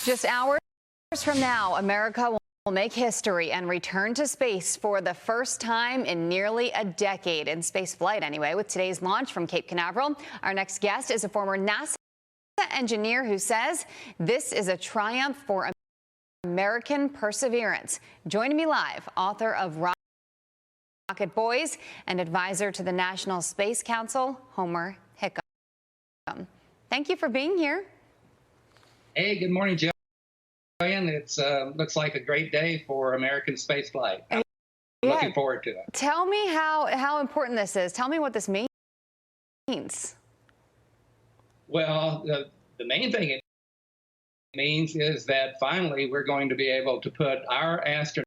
Just hours from now, America will make history and return to space for the first time in nearly a decade, in space flight anyway, with today's launch from Cape Canaveral. Our next guest is a former NASA engineer who says this is a triumph for American perseverance. Joining me live, author of Rocket Boys and advisor to the National Space Council, Homer Hickam. Thank you for being here. Hey, good morning, Joanne. It looks like a great day for American spaceflight. I'm looking forward to it. Tell me how important this is. Tell me what this means. Well, the main thing it means is that finally we're going to be able to put our astronauts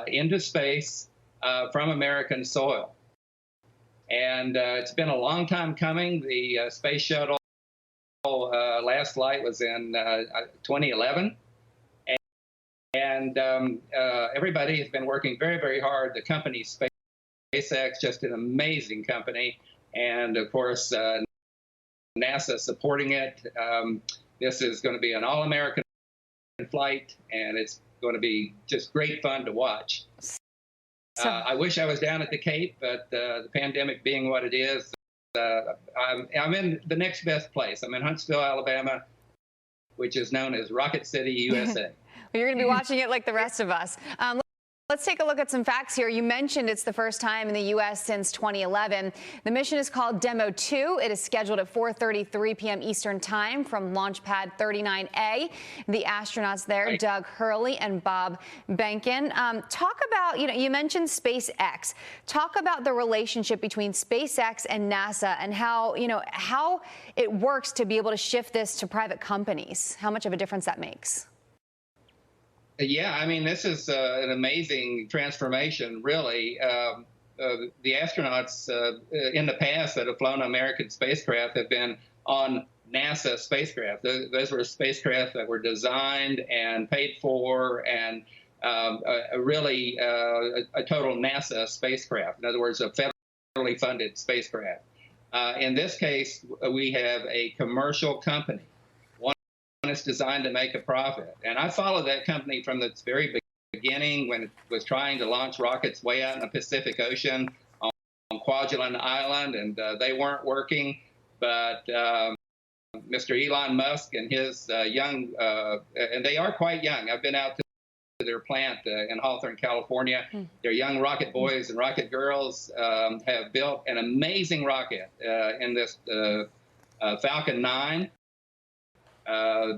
into space from American soil. And it's been a long time coming. The space shuttle last flight was in 2011. And everybody has been working very, very hard. The company SpaceX, just an amazing company. And of course, NASA supporting it. This is going to be an all-American flight, and it's going to be just great fun to watch. I wish I was down at the Cape, but the pandemic being what it is, I'm in the next best place. I'm in Huntsville, Alabama, which is known as Rocket City, USA. Well, you're going to be watching it like the rest of us. Let's take a look at some facts here. You mentioned it's the first time in the U.S. since 2011. The mission is called Demo 2. It is scheduled at 4:33 p.m. Eastern Time from Launch Pad 39A. The astronauts there, right. Doug Hurley and Bob Behnken. Talk about, you mentioned SpaceX. Talk about the relationship between SpaceX and NASA and how it works to be able to shift this to private companies. How much of a difference that makes. Yeah, I mean, this is an amazing transformation, really. The astronauts in the past that have flown American spacecraft have been on NASA spacecraft. Those were spacecraft that were designed and paid for and really a total NASA spacecraft. In other words, a federally funded spacecraft. In this case, we have a commercial company. It's designed to make a profit. And I followed that company from its very beginning when it was trying to launch rockets way out in the Pacific Ocean on Kwajalein Island, and they weren't working. But Mr. Elon Musk and his young, and they are quite young. I've been out to their plant in Hawthorne, California. Their young rocket boys and rocket girls have built an amazing rocket in this Falcon 9.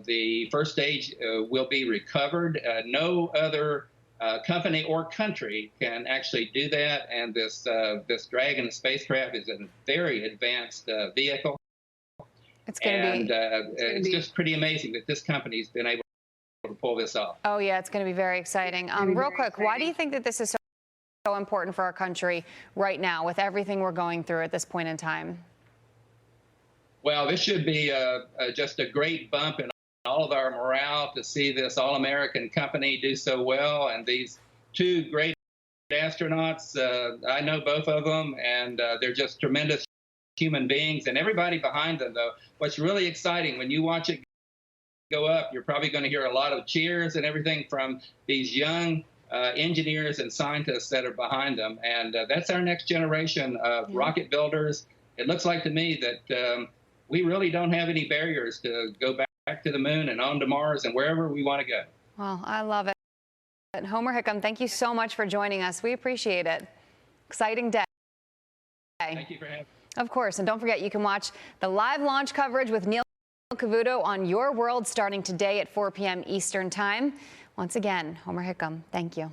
The first stage will be recovered. No other company or country can actually do that. And this Dragon spacecraft is a very advanced vehicle. It's going to be. It's just pretty amazing that this company's been able to pull this off. Oh, yeah, it's going to be very exciting. Real quick, why do you think that this is so important for our country right now with everything we're going through at this point in time? Well, this should be just a great bump in all of our morale to see this all-American company do so well. And these two great astronauts, I know both of them, and they're just tremendous human beings. And everybody behind them, though, what's really exciting, when you watch it go up, you're probably going to hear a lot of cheers and everything from these young engineers and scientists that are behind them. And that's our next generation of rocket builders. It looks like to me that we really don't have any barriers to go back to the moon and on to Mars and wherever we want to go. Well, I love it. Homer Hickam, thank you so much for joining us. We appreciate it. Exciting day. Thank you for having me. Of course, and don't forget, you can watch the live launch coverage with Neil Cavuto on Your World starting today at 4 p.m. Eastern Time. Once again, Homer Hickam, thank you.